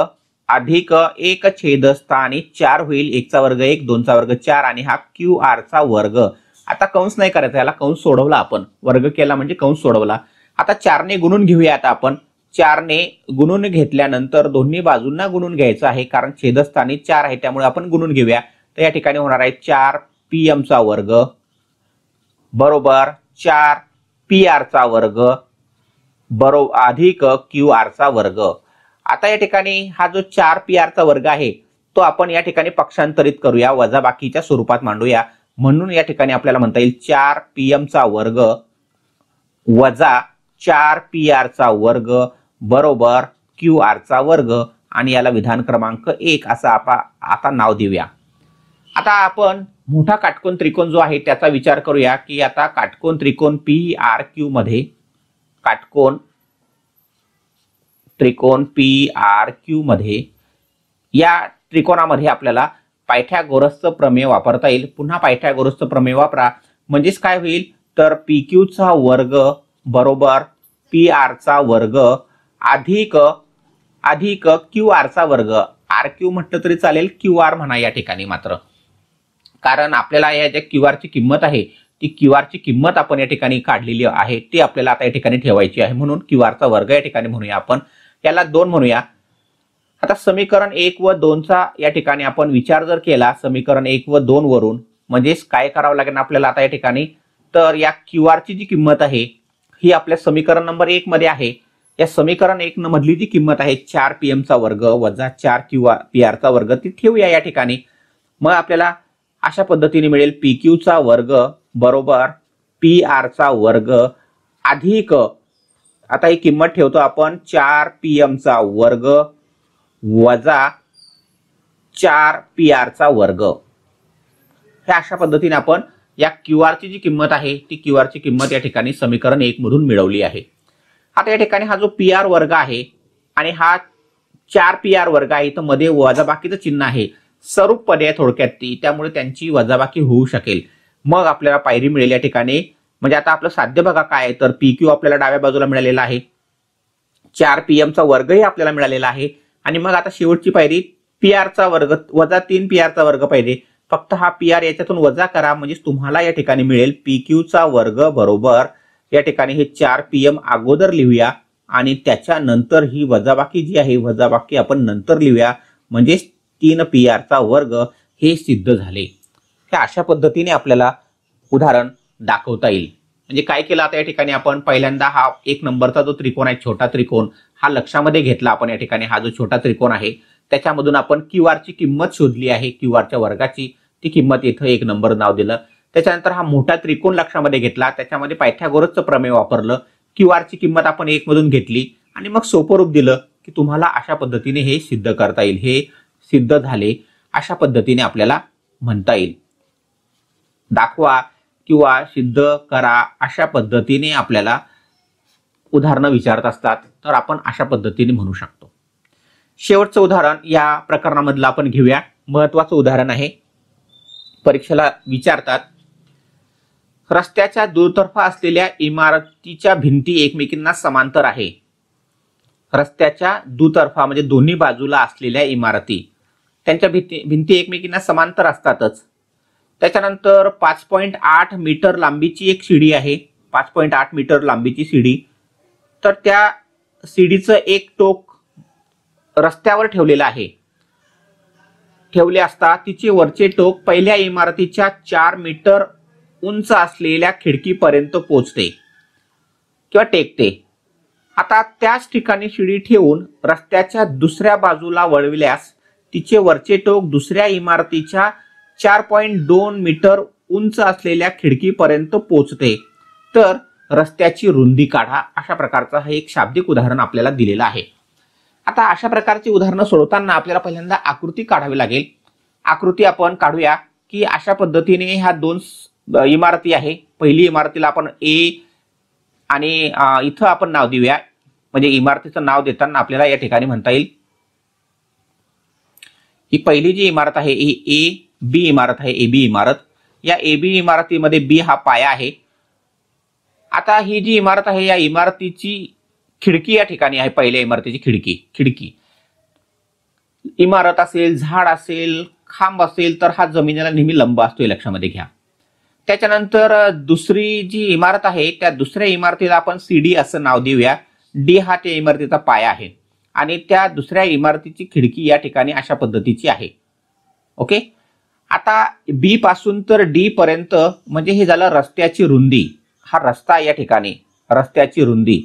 अधिक 1/4 होईल. 1 चा वर्ग 1 2 चा वर्ग 4 आणि हा QR चा वर्ग. आता कंस नाही करायचा याला कंस सोडवला आपण वर्ग केला म्हणजे कंस सोडवला. आता 4 ने गुणून घेऊया आता आपण 4ने गुणून घेतल्यानंतर दोन्ही बाजूंना गुणून घ्यायचं आहे, कारण छेदस्थानी 4 आहे त्यामुळे आपण गुणून घेऊया. तर या ठिकाणी होणार आहे 4pm चा वर्ग बरोबर 4pr चा वर्ग बरोबर अधिक qr चा वर्ग. आता या ठिकाणी हा जो 4pr चा वर्ग आहे तो आपण या ठिकाणी पक्षांतरित करूया, वजाबाकीच्या स्वरूपात मांडूया. म्हणून या ठिकाणी आपल्याला म्हणता येईल 4pm चा वर्ग वजा 4pr चा वर्ग बरोबर qr चा वर्ग आणि याला विधान क्रमांक 1 असं आपण आता नाव देऊया. आता आपण मोठा काटकोन त्रिकोण जो आहे त्याचा विचार करूया की आता काटकोन त्रिकोण PRQ मध्ये काटकोन त्रिकोण PRQ मध्ये या त्रिकोणामध्ये आपल्याला पायथागोरसचं प्रमेय वापरता येईल. पुन्हा पायथागोरसचं प्रमेय वापरा म्हणजेच काय होईल तर PQ चा वर्ग बरोबर PR चा वर्ग अधिक QR चा वर्ग. RQ म्हटलं तरी चालेल, QR म्हणा या ठिकाणी मात्र, कारण आपल्याला या ज्या QR ची किंमत आहे ती QR ची किंमत आपण या ठिकाणी काढलेली आहे ती आपल्याला आता या ठिकाणी ठेवायची आहे. म्हणून QR चा वर्ग या ठिकाणी म्हणूया आपण, याला 2 म्हणूया. आता समीकरण 1 व 2 चा या ठिकाणी आपण विचार जर केला समीकरण 1 व 2 वरून, म्हणजेच काय करावं लागेल आपल्याला आता या ठिकाणी तर या QR ची जी किंमत आहे ही आपल्या समीकरण नंबर 1 मध्ये आहे. या समीकरण 1 मधली जी किंमत आहे 4pm चा वर्ग वजा 4pr चा वर्ग ती ठेवूया या ठिकाणी. मग आपल्याला अशा पद्धतीने मिळेल PQ चा वर्ग बरोबर PR चा वर्ग अधिक, आता ही किंमत ठेवतो आपण 4pm चा वर्ग वजा 4pr चा वर्ग. हे अशा पद्धतीने आपण या QR ची जी किंमत आहे ती QR ची किंमत या ठिकाणी समीकरण 1 मधून मिळवली आहे. आता या ठिकाणी हा जो PR वर्ग आहे आणि हा 4pr वर्ग आहे तर मध्ये वजाबाकीचं चिन्ह आहे, स्वरूप पदे आहे थोडक्यात ती, त्यामुळे त्यांची वजाबाकी होऊ शकेल. मग आपल्याला पायरी मिळेल या ठिकाणी. म्हणजे आता आपलं साध्य बघा काय आहे तर PQ आपल्याला डाव्या बाजूला मिळालेला आहे, 4pm चा वर्गही आपल्याला मिळालेला आहे आणि मग आता शेवटची पायरी PR चा वर्ग वजा 3pr चा वर्ग पाहिजे. फक्त हा PR याच्यातून वजा करा म्हणजे तुम्हाला या ठिकाणी मिळेल PQ चा वर्ग बरोबर या ठिकाणी हे 4pm अगोदर लिहूया आणि त्याच्यानंतर ही वजाबाकी जी आहे वजाबाकी आपण नंतर लिहूया म्हणजे 3pr चा वर्ग हे सिद्ध झाले. हे अशा पद्धतीने आपल्याला उदाहरण दाखवता येईल. म्हणजे काय केलं आता या ठिकाणी आपण पहिल्यांदा हा 1 नंबरचा जो त्रिकोण आहे छोटा त्रिकोण हा लक्षामध्ये घेतला आपण. या ठिकाणी हा जो छोटा त्रिकोण आहे त्याच्यामधून आपण QR ची किंमत शोधली आहे, QR च्या वर्गाची ती किंमत इथं 1 नंबर नाव दिलं. त्याच्यानंतर हा मोठा त्रिकोण लक्षामध्ये घेतला, त्याच्यामध्ये पायथागोरसचं प्रमेय वापरलं, QR ची किंमत आपण 1 मधून घेतली आणि मग सोपं रूप दिलं की तुम्हाला अशा पद्धतीने हे सिद्ध करता येईल. हे सिद्ध झाले अशा पद्धतीने आपल्याला म्हणता येईल. दाखवा किंवा सिद्ध करा अशा पद्धतीने आपल्याला उदाहरणं विचारत असतात तर आपण अशा पद्धतीने म्हणू शकतो. शेवटचं उदाहरण या प्रकरणामधलं आपण घेऊया. महत्वाचं उदाहरण आहे, परीक्षेला विचारतात. रस्त्याच्या दुतर्फा असलेल्या इमारतीच्या भिंती एकमेकींना समांतर आहे. रस्त्याच्या दुतर्फा म्हणजे दोन्ही बाजूला असलेल्या इमारती त्यांच्या भिंती एकमेकींना समांतर असतातच. त्याच्यानंतर 5.8 मीटर लांबीची एक शिडी आहे, 5.8 मीटर लांबीची शिडी. तर त्या शिडीचं एक टोक रस्त्यावर ठेवलेलं आहे. ठेवले असता तिचे वरचे टोक पहिल्या इमारतीच्या 4 मीटर उंच असलेल्या खिडकीपर्यंत पोहोचते किंवा टेकते. आता त्याच ठिकाणी शिडी ठेवून रस्त्याच्या दुसऱ्या बाजूला वळविल्यास तिचे वरचे टोक दुसऱ्या इमारतीच्या 4.2 मीटर उंच असलेल्या खिडकीपर्यंत पोहोचते. तर रस्त्याची रुंदी काढा. अशा प्रकारचा हे एक शाब्दिक उदाहरण आपल्याला दिलेलं आहे. आता अशा प्रकारची उदाहरणं सोडवताना आपल्याला पहिल्यांदा आकृती काढावी लागेल. आकृती आपण काढूया की अशा पद्धतीने ह्या 2 इमारती आहे. पहिली इमारतीला आपण A आणि इथं आपण नाव देऊया. म्हणजे इमारतीचं नाव देताना आपल्याला या ठिकाणी म्हणता येईल ही पहिली जी इमारत आहे ही AB इमारत आहे, AB इमारत. या AB इमारतीमध्ये B हा पाया आहे. आता ही जी इमारत आहे या इमारतीची खिडकी या ठिकाणी आहे, पहिल्या इमारतीची खिडकी. इमारत असेल, झाड असेल, खांब असेल तर हा जमिनीला नेहमी लंब असतो, लक्षामध्ये घ्या. त्याच्यानंतर दुसरी जी इमारत आहे त्या दुसऱ्या इमारतीला आपण CD असं नाव देऊया. डी हा त्या इमारतीचा पाया आहे आणि त्या दुसऱ्या इमारतीची खिडकी या ठिकाणी अशा पद्धतीची आहे. ओके, आता बी पासून तर डी पर्यंत म्हणजे हे झालं रस्त्याची रुंदी. हा रस्ता या ठिकाणी रस्त्याची रुंदी.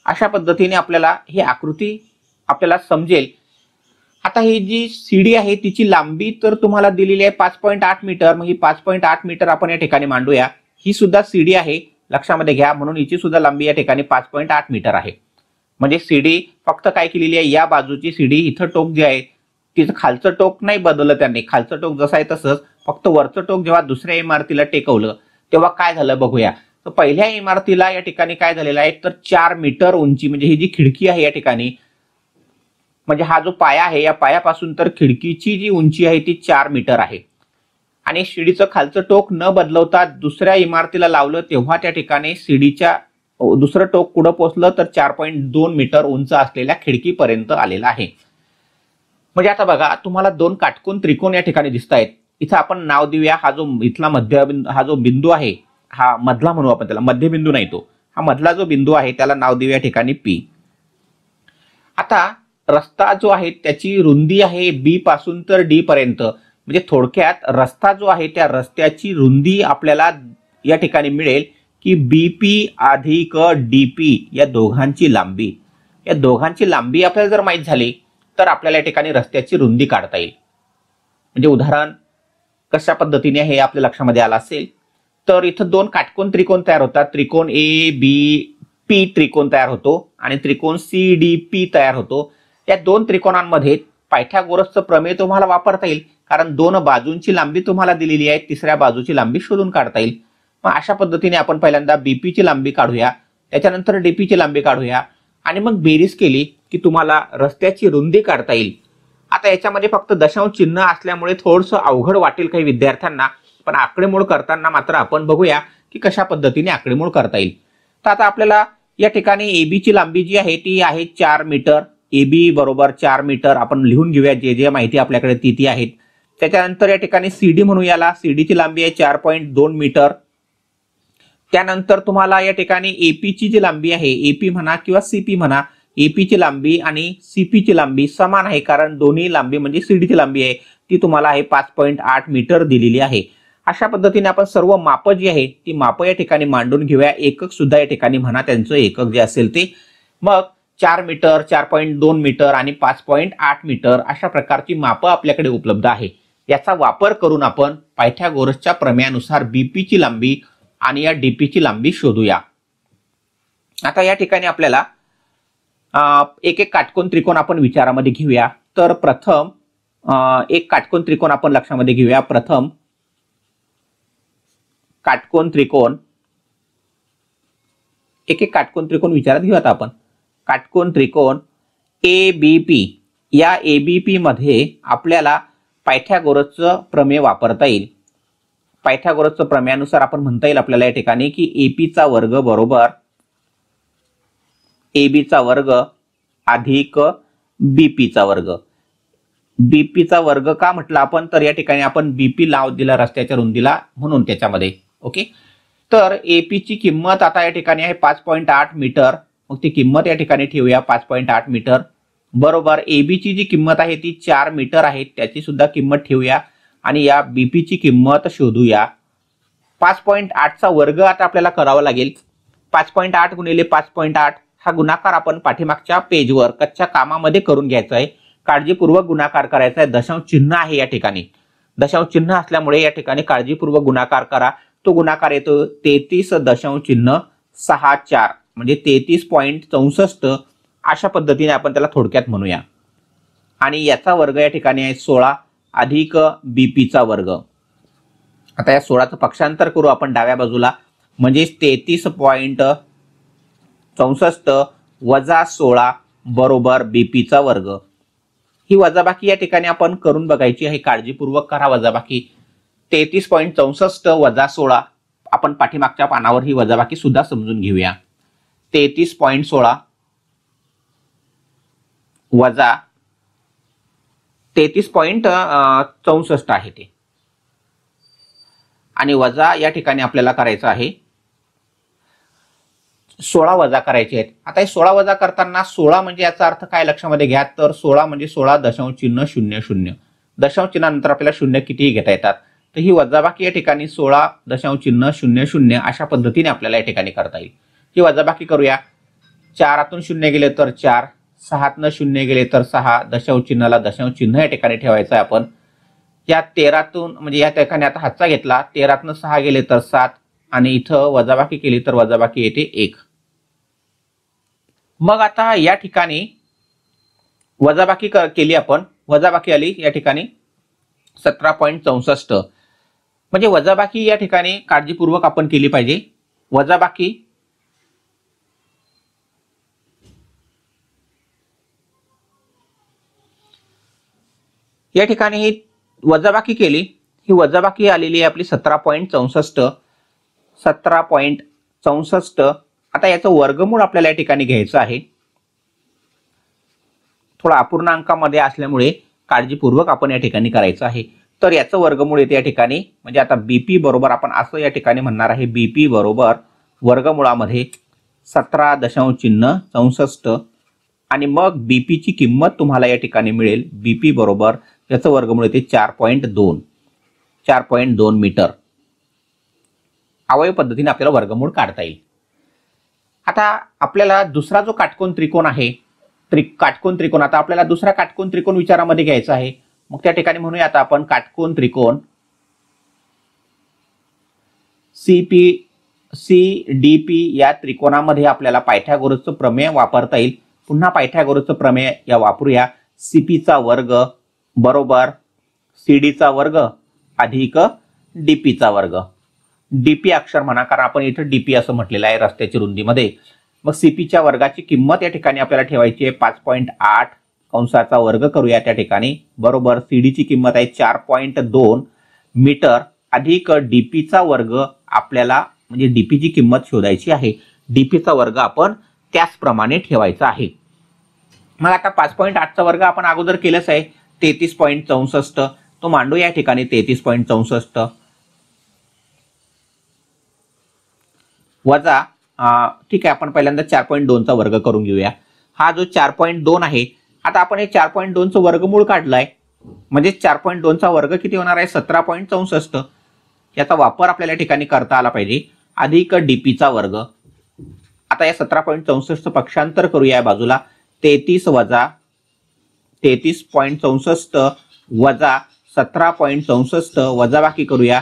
अशा पद्धतीने आपल्याला ही आकृती आपल्याला समजेल. आता ही जी सीडी आहे तिची लांबी तर तुम्हाला दिलेली आहे 5.8 मीटर. मग ही 5.8 मीटर आपण या ठिकाणी मांडूया. ही सुद्धा सीडी आहे, लक्षामध्ये घ्या, म्हणून हिची सुद्धा लांबी या ठिकाणी 5.8 मीटर आहे. म्हणजे सीडी फक्त काय केलेली आहे, या बाजूची सीडी इथं टोक जे आहे तिचं खालचं टोक नाही बदललं त्यांनी, खालचं टोक जसं आहे तसंच, फक्त वरचं टोक जेव्हा दुसऱ्या इमारतीला टेकवलं तेव्हा काय झालं बघूया. तर पहिल्या इमारतीला या ठिकाणी काय झालेलं आहे तर 4 मीटर उंची, म्हणजे ही जी खिडकी आहे या ठिकाणी, म्हणजे हा जो पाया आहे या पायापासून तर खिडकीची जी उंची आहे ती 4 मीटर आहे. आणि शिडीचं खालचं टोक न बदलवता दुसऱ्या इमारतीला लावलं तेव्हा त्या ठिकाणी शिडीच्या दुसरं टोक कुठं पोहोचलं तर 4.2 मीटर उंच असलेल्या खिडकीपर्यंत आलेला आहे. म्हणजे आता बघा, तुम्हाला दोन काटकोन त्रिकोण या ठिकाणी दिसत आहेत. इथं आपण नाव देऊया, हा जो इथला हा जो बिंदू आहे, हा मधला म्हणू आपण त्याला, मध्यबिंदू नाही तो, हा मधला जो बिंदू आहे त्याला नाव देऊया ठिकाणी पी. आता रस्ता जो आहे त्याची रुंदी आहे बी पासून तर डी पर्यंत. म्हणजे थोडक्यात रस्ता जो आहे त्या रस्त्याची रुंदी आपल्याला या ठिकाणी मिळेल की बीपी अधिक डीपी या दोघांची लांबी. या दोघांची लांबी आपल्याला जर माहित झाली तर आपल्याला या ठिकाणी रस्त्याची रुंदी काढता येईल. म्हणजे उदाहरण कशा पद्धतीने हे आपल्या लक्षामध्ये आलं असेल तर इथं दोन काटकोन त्रिकोण तयार होतात. त्रिकोण ए बी पी त्रिकोण तयार होतो आणि त्रिकोण सी डी पी तयार होतो. या दोन त्रिकोणांमध्ये पायथागोरसचं प्रमेय तुम्हाला वापरता येईल, कारण दोन बाजूंची लांबी तुम्हाला दिलेली आहे, तिसऱ्या बाजूची लांबी शोधून काढता येईल. मग अशा पद्धतीने आपण पहिल्यांदा बीपीची लांबी काढूया, त्याच्यानंतर डीपीची लांबी काढूया आणि मग बेरीज केली की तुम्हाला रस्त्याची रुंदी काढता येईल. आता याच्यामध्ये फक्त दशांश चिन्ह असल्यामुळे थोडंसं अवघड वाटेल काही विद्यार्थ्यांना, पण आकडेमोड करताना मात्र आपण बघूया की कशा पद्धतीने आकडेमोड करता येईल. तर आता आपल्याला या ठिकाणी एबीची लांबी जी आहे ती आहे 4 मीटर. एबी बरोबर 4 मीटर आपण लिहून घेऊया, जे जे माहिती आपल्याकडे ती आहेत. त्याच्यानंतर या ठिकाणी सीडी म्हणू, याला सीडीची लांबी आहे 4.2 मीटर. त्यानंतर तुम्हाला या ठिकाणी एपीची जी लांबी आहे, एपी म्हणा किंवा सीपी म्हणा, एपीची लांबी आणि सीपीची लांबी समान आहे, कारण दोन्ही लांबी म्हणजे सीडीची लांबी आहे ती तुम्हाला आहे 5.8 मीटर दिलेली आहे. अशा पद्धतीने आपण सर्व माप जी आहे ती माप या ठिकाणी मांडून घेऊया. एकक सुद्धा या ठिकाणी म्हणा, त्यांचं एकक जे असेल ते. मग 4 मीटर, 4.2 मीटर आणि 5.8 मीटर अशा प्रकारची माप आपल्याकडे उपलब्ध आहे. याचा वापर करून आपण पायथागोरसच्या प्रमेयानुसार बीपीची लांबी आणि या डीपीची लांबी शोधूया. आता या ठिकाणी आपल्याला एक एक काटकोन त्रिकोण आपण विचारामध्ये घेऊया. तर प्रथम एक काटकोन त्रिकोण आपण लक्षामध्ये घेऊया. प्रथम काटकोन त्रिकोण, एक एक काटकोन त्रिकोण विचारात घेऊयात आपण. काटकोन त्रिकोण एबीपी, या एबीपी मध्ये आपल्याला पायथागोरसचं प्रमेय वापरता येईल. पायथागोरसच्या प्रमेयानुसार आपण म्हणता येईल आपल्याला या ठिकाणी की एपीचा वर्ग बरोबर एबीचा वर्ग अधिक बीपीचा वर्ग. बीपीचा वर्ग का म्हटलं आपण, तर या ठिकाणी आपण बीपी लाव दिला रस्त्याच्या रुंदीला म्हणून त्याच्यामध्ये. ओके, तर एपीची किंमत आता या ठिकाणी आहे 5.8 मीटर. मग ती किंमत या ठिकाणी ठेवूया 5.8 मीटर बरोबर एबीची जी किंमत आहे ती 4 मीटर आहे, त्याची सुद्धा किंमत ठेवूया आणि या बीपीची किंमत शोधूया. 5.8 चा वर्ग आता आपल्याला करावा लागेल. 5.8 गुणिले 5.8 हा गुणाकार आपण पाठीमागच्या पेजवर कच्च्या कामामध्ये करून घ्यायचा आहे. काळजीपूर्वक गुणाकार करायचा आहे. दशांश चिन्ह आहे या ठिकाणी, दशांश चिन्ह असल्यामुळे या ठिकाणी काळजीपूर्वक गुणाकार करा. तो गुणाकार येतो 33.64 म्हणजे 33.64. अशा पद्धतीने आपण त्याला थोडक्यात म्हणूया. आणि याचा वर्ग या ठिकाणी आहे 16 अधिक बीपीचा वर्ग. आता या 16चं पक्षांतर करू आपण डाव्या बाजूला, म्हणजे 33.64 वजा 16 बरोबर बीपीचा वर्ग. ही वजाबाकी या ठिकाणी आपण करून बघायची आहे. काळजीपूर्वक करा वजाबाकी. 33.64 वजा 16, आपण पाठीमागच्या पानावर ही वजाबाकी सुद्धा समजून घेऊया. 33.16 वजा 33.64 आहे ते, आणि वजा या ठिकाणी आपल्याला करायचं आहे 16 वजा करायचे आहेत। आता हे 16 वजा करताना 16 म्हणजे याचा अर्थ काय लक्षामध्ये घ्या, तर 16 म्हणजे 16 दशांश चिन्ह 00, दशांश चिन्हानंतर आपल्याला शून्य कितीही घेता येतात। तर ही वजाबाकी या ठिकाणी 16 दशांश चिन्ह 00 अशा पद्धतीने आपल्याला या ठिकाणी करता येईल। ही वजाबाकी करूया। 4 शून्य गेले तर 4, 6 शून्य गेले तर 6, दशांश चिन्हाला दशांश चिन्ह या ठिकाणी ठेवायचं आहे आपण। या 13 म्हणजे या ठिकाणी आता हातचा घेतला, 13 6 गेले तर 7 आणि इथं वजाबाकी केली तर वजाबाकी येते 1। मग आता या ठिकाणी वजाबाकी केली आपण, वजाबाकी आली या ठिकाणी 17.64। म्हणजे वजाबाकी या ठिकाणी काळजीपूर्वक आपण केली पाहिजे। वजाबाकी या ठिकाणी ही वजाबाकी केली, ही वजाबाकी आलेली आहे आपली 17.64। 17.64। आता याचं वर्गमूळ आपल्याला या ठिकाणी घ्यायचं आहे। थोडा अपूर्णांकामध्ये असल्यामुळे काळजीपूर्वक आपण या ठिकाणी करायचं आहे। तर याचं वर्गमूळ येते या ठिकाणी, म्हणजे आता बीपी बरोबर आपण असं या ठिकाणी म्हणणार आहे, बीपी बरोबर वर्गमुळामध्ये 17.64 आणि मग बीपी ची किंमत तुम्हाला या ठिकाणी मिळेल, बीपी बरोबर याचं वर्गमूळ येते 4.2 मीटर। अवयव पद्धतीने आपल्याला वर्गमूळ काढता येईल। आता आपल्याला दुसरा जो काटकोन त्रिकोण आहे, काटकोन त्रिकोण, आता आपल्याला दुसरा काटकोन त्रिकोण विचारामध्ये घ्यायचा आहे। मग त्या ठिकाणी म्हणूया आता आपण काटकोन त्रिकोण CDP या त्रिकोणामध्ये आपल्याला पायथागोरसचं प्रमेय वापरता येईल। पुन्हा पायथागोरसचं प्रमेय या वापरूया। CP चा वर्ग बरोबर CD चा वर्ग अधिक DP चा वर्ग। DP अक्षर म्हणा, कारण आपण इथे DP असं म्हटलेलं आहे रस्त्याची रुंदीमध्ये। मग CP च्या वर्गाची किंमत या ठिकाणी आपल्याला ठेवायची आहे 5.8 कंसाचा वर्ग करूया त्या ठिकाणी, बरोबर CD ची किंमत आहे 4.2 मीटर अधिक DP चा वर्ग आपल्याला, म्हणजे DP ची किंमत शोधायची आहे। DP चा वर्ग आपण त्याचप्रमाणे ठेवायचा आहे। मग आता 5.8 चा वर्ग आपण अगोदर केलाच आहे, 33.64, तो मांडू या ठिकाणी 33.64 वजा ठीक आहे, आपण पहिल्यांदा 4.2 चा वर्ग करून घेऊया। हा जो 4.2 आहे, आता आपण हे 4.2 चं वर्गमूळ काढलाय, म्हणजे 4.2 चा वर्ग किती होणार आहे, 17.64। याचा वापर आपल्याला ठिकाणी करता आला पाहिजे, अधिक DP चा वर्ग। आता या 17.64 पक्षांतर करूया या बाजूला, 33.64 वजा 17.64 वजाबाकी करूया।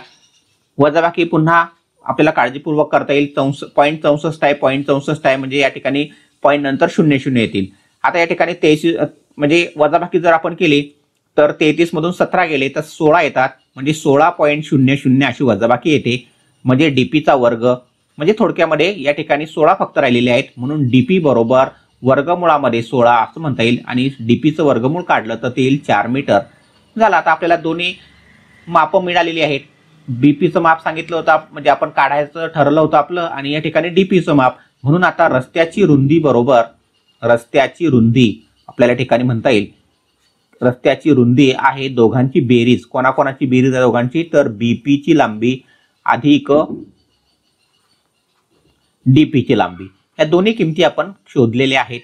वजाबाकी पुन्हा आपल्याला काळजीपूर्वक करता येईल, 0.64 आहे, 0.64 आहे, म्हणजे या ठिकाणी पॉईंट नंतर 00 येतील। आता या ठिकाणी 33 म्हणजे वजाबाकी जर आपण केली तर 33 मधून 17 गेले तर 16 येतात, म्हणजे 16.00 अशी वजाबाकी येते, म्हणजे DP चा वर्ग, म्हणजे थोडक्यामध्ये या ठिकाणी 16 फक्त राहिलेले आहेत, म्हणून DP बरोबर वर्गमुळामध्ये 16 असं म्हणता येईल। आणि DP चं वर्गमूळ काढलं तर ते येईल 4 मीटर झालं। आता आपल्याला दोन्ही माप मिळालेली आहेत। BP चं माप सांगितलं होतं, म्हणजे आपण काढायचं ठरवलं होतं आपलं, आणि या ठिकाणी DP चं माप, म्हणून आता रस्त्याची रुंदी बरोबर, रस्त्याची रुंदी आपल्याला ठिकाणी म्हणता येईल, रस्त्याची रुंदी आहे दोघांची बेरीज, कोणाकोणाची बेरीज आहे दोघांची, तर BP ची लांबी अधिक DP ची लांबी, या दोन्ही किमती आपण शोधलेल्या आहेत।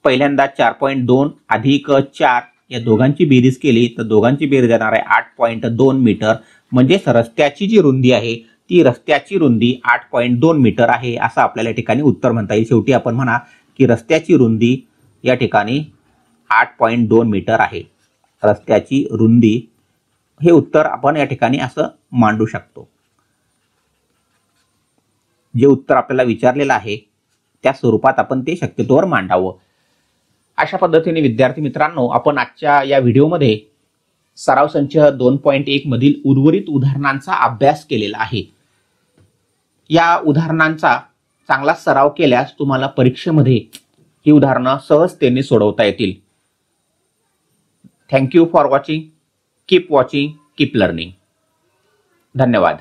पहिल्यांदा 4.2 अधिक 4 या दोघांची बेरीज केली तर दोघांची बेरीज येणार आहे 8.2 मीटर, म्हणजे रस्त्याची जी रुंदी आहे ती रस्त्याची रुंदी 8.2 मीटर आहे, असं आपल्याला या ठिकाणी उत्तर म्हणता येईल। शेवटी आपण म्हणा की रस्त्याची रुंदी या ठिकाणी 8.2 मीटर आहे, रस्त्याची रुंदी, हे उत्तर आपण या ठिकाणी असं मांडू शकतो। जे उत्तर आपल्याला विचारलेलं आहे त्या स्वरूपात आपण ते शक्यतोवर मांडावं। अशा पद्धतीने विद्यार्थी मित्रांनो, आपण आजच्या या व्हिडिओमध्ये सराव संच 2.1 मधील उर्वरित उदाहरणांचा अभ्यास केलेला आहे। या उदाहरणांचा चांगला सराव केल्यास तुम्हाला परीक्षेमध्ये ही उदाहरणं सहजतेने सोडवता येतील। Thank you for watching, keep watching, keep learning. धन्यवाद।